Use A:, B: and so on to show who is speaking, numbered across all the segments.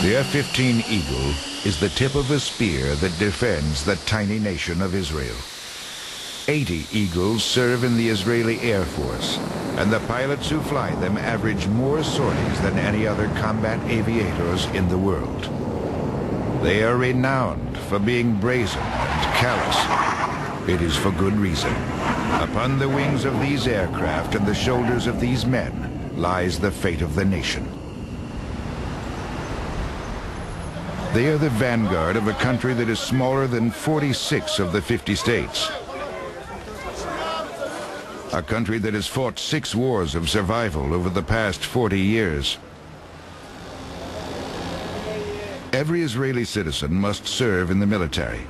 A: The F-15 Eagle is the tip of a spear that defends the tiny nation of Israel. 80 Eagles serve in the Israeli Air Force, and the pilots who fly them average more sorties than any other combat aviators in the world. They are renowned for being brazen and callous. It is for good reason. Upon the wings of these aircraft and the shoulders of these men lies the fate of the nation. They are the vanguard of a country that is smaller than 46 of the 50 states. A country that has fought 6 wars of survival over the past 40 years. Every Israeli citizen must serve in the military.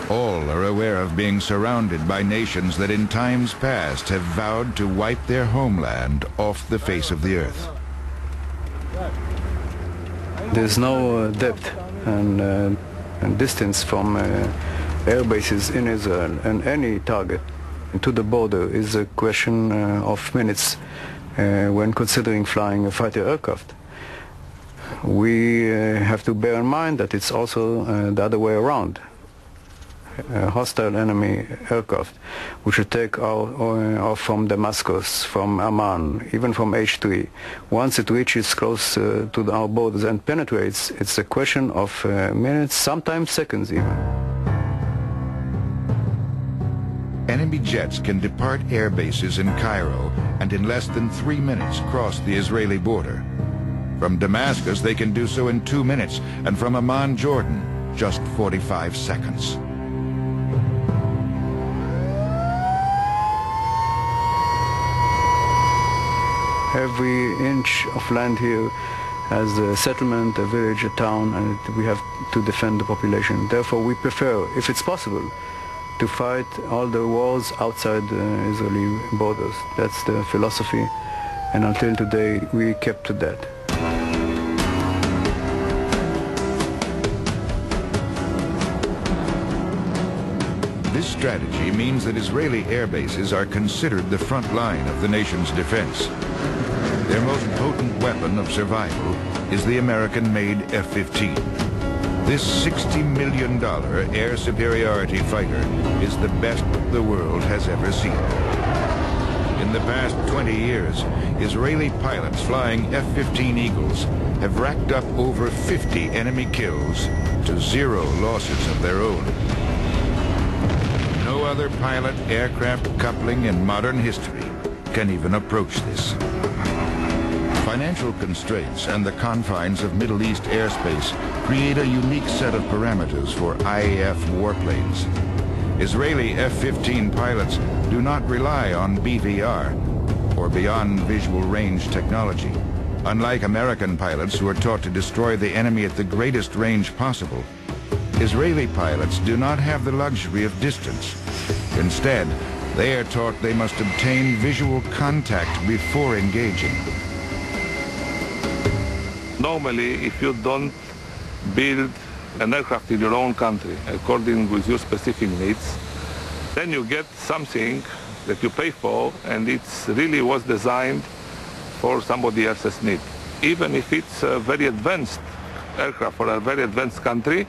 A: All are aware of being surrounded by nations that in times past have vowed to wipe their homeland off the face of the earth.
B: There's no depth and distance from air bases in Israel, and any target to the border is a question of minutes when considering flying a fighter aircraft. We have to bear in mind that it's also the other way around. Hostile enemy aircraft which attack off from Damascus, from Amman, even from H3. Once it reaches close to our borders and penetrates, it's a question of minutes, sometimes seconds even.
A: Enemy jets can depart air bases in Cairo and in less than 3 minutes cross the Israeli border. From Damascus they can do so in 2 minutes, and from Amman, Jordan, just 45 seconds.
B: Every inch of land here has a settlement, a village, a town, and we have to defend the population. Therefore, we prefer, if it's possible, to fight all the wars outside the Israeli borders. That's the philosophy, and until today, we kept to that.
A: This strategy means that Israeli air bases are considered the front line of the nation's defense. Their most potent weapon of survival is the American-made F-15. This $60 million air superiority fighter is the best the world has ever seen. In the past 20 years, Israeli pilots flying F-15 Eagles have racked up over 50 enemy kills to 0 losses of their own. No other pilot-aircraft coupling in modern history can even approach this. Financial constraints and the confines of Middle East airspace create a unique set of parameters for IAF warplanes. Israeli F-15 pilots do not rely on BVR, or beyond visual range technology. Unlike American pilots who are taught to destroy the enemy at the greatest range possible, Israeli pilots do not have the luxury of distance. Instead, they are taught they must obtain visual contact before engaging.
C: Normally, if you don't build an aircraft in your own country according with your specific needs, then you get something that you pay for, and it really was designed for somebody else's need. Even if it's a very advanced aircraft for a very advanced country,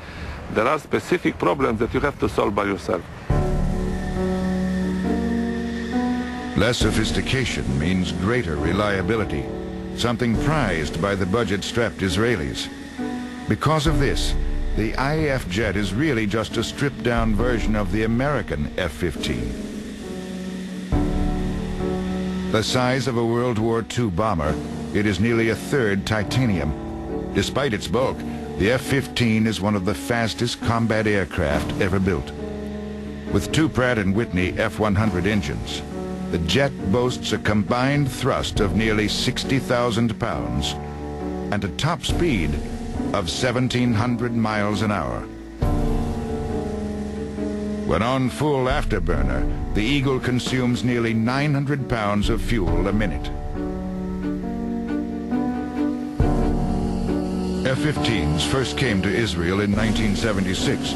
C: there are specific problems that you have to solve by yourself.
A: Less sophistication means greater reliability, something prized by the budget-strapped Israelis. Because of this, the IAF jet is really just a stripped-down version of the American F-15. The size of a World War II bomber, it is nearly a third titanium. Despite its bulk, the F-15 is one of the fastest combat aircraft ever built. With 2 Pratt & Whitney F-100 engines, the jet boasts a combined thrust of nearly 60,000 pounds and a top speed of 1,700 miles an hour. When on full afterburner, the Eagle consumes nearly 900 pounds of fuel a minute. F-15s first came to Israel in 1976,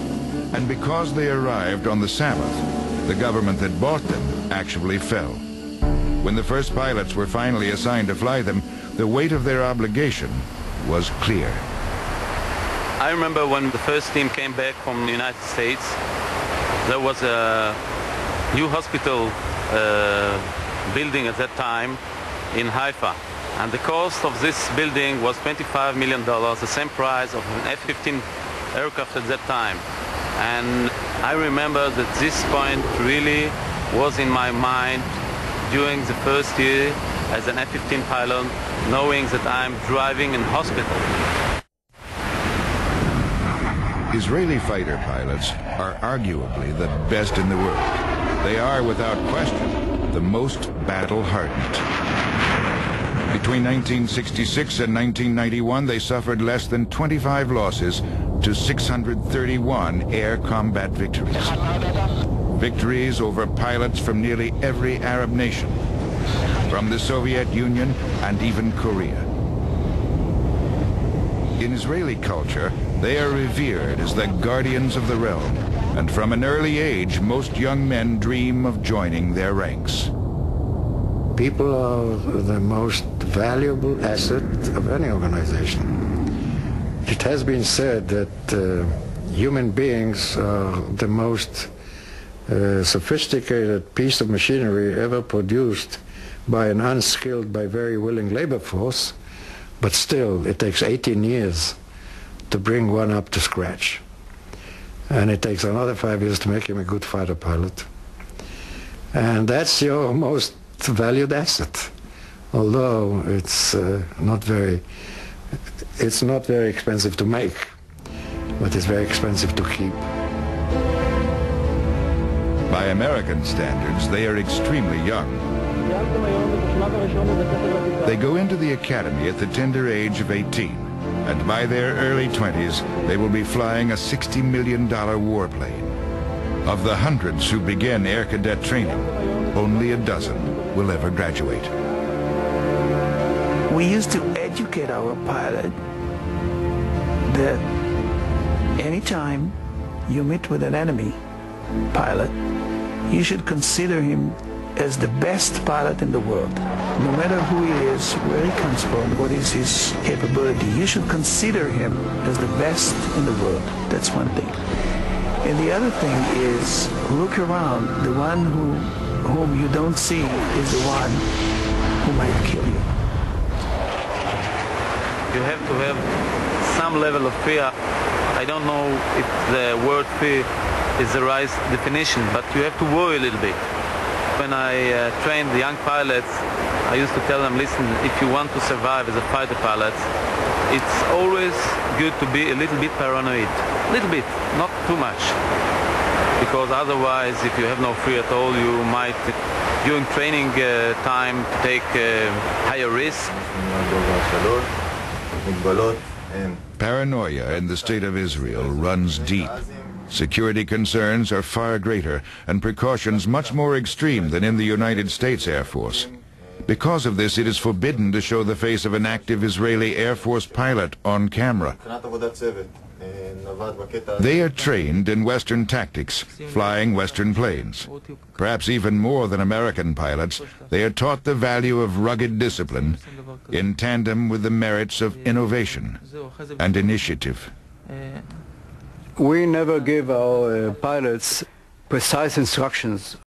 A: and because they arrived on the Sabbath, the government that bought them actually fell. When the first pilots were finally assigned to fly them, the weight of their obligation was clear.
D: I remember when the first team came back from the United States, there was a new hospital building at that time in Haifa. And the cost of this building was $25 million, the same price of an F-15 aircraft at that time. And I remember that this point really was in my mind during the first year as an F-15 pilot, knowing that I'm driving in hospital.
A: Israeli fighter pilots are arguably the best in the world. They are, without question, the most battle-hardened. Between 1966 and 1991, they suffered less than 25 losses to 631 air combat victories. Victories over pilots from nearly every Arab nation, from the Soviet Union and even Korea. In Israeli culture, they are revered as the guardians of the realm, and from an early age, most young men dream of joining their ranks.
E: People are the most valuable asset of any organization. It has been said that human beings are the most sophisticated piece of machinery ever produced by an unskilled, by very willing labor force, but still it takes 18 years to bring one up to scratch. And it takes another 5 years to make him a good fighter pilot. And that's your most valued asset, although it's not very expensive to make, but it's very expensive to keep.
A: By American standards, they are extremely young. They go into the academy at the tender age of 18, and by their early 20s, they will be flying a $60 million warplane. Of the hundreds who begin air cadet training, only a dozen will ever graduate.
F: We used to educate our pilot that anytime you meet with an enemy pilot, you should consider him as the best pilot in the world. No matter who he is, where he comes from, what is his capability, you should consider him as the best in the world. That's one thing. And the other thing is, look around. The one whom you don't see is the one who might kill you.
D: You have to have some level of fear. I don't know if the word fear is the right definition, but you have to worry a little bit. When I trained the young pilots, I used to tell them, listen, if you want to survive as a fighter pilot, it's always good to be a little bit paranoid. A little bit, not too much. Because otherwise, if you have no fear at all, you might, during training time, take higher risk.
A: Paranoia in the state of Israel runs deep. Security concerns are far greater and precautions much more extreme than in the United States Air Force. Because of this, it is forbidden to show the face of an active Israeli Air Force pilot on camera. They are trained in Western tactics, flying Western planes. Perhaps even more than American pilots, they are taught the value of rugged discipline in tandem with the merits of innovation and initiative.
B: We never give our pilots precise instructions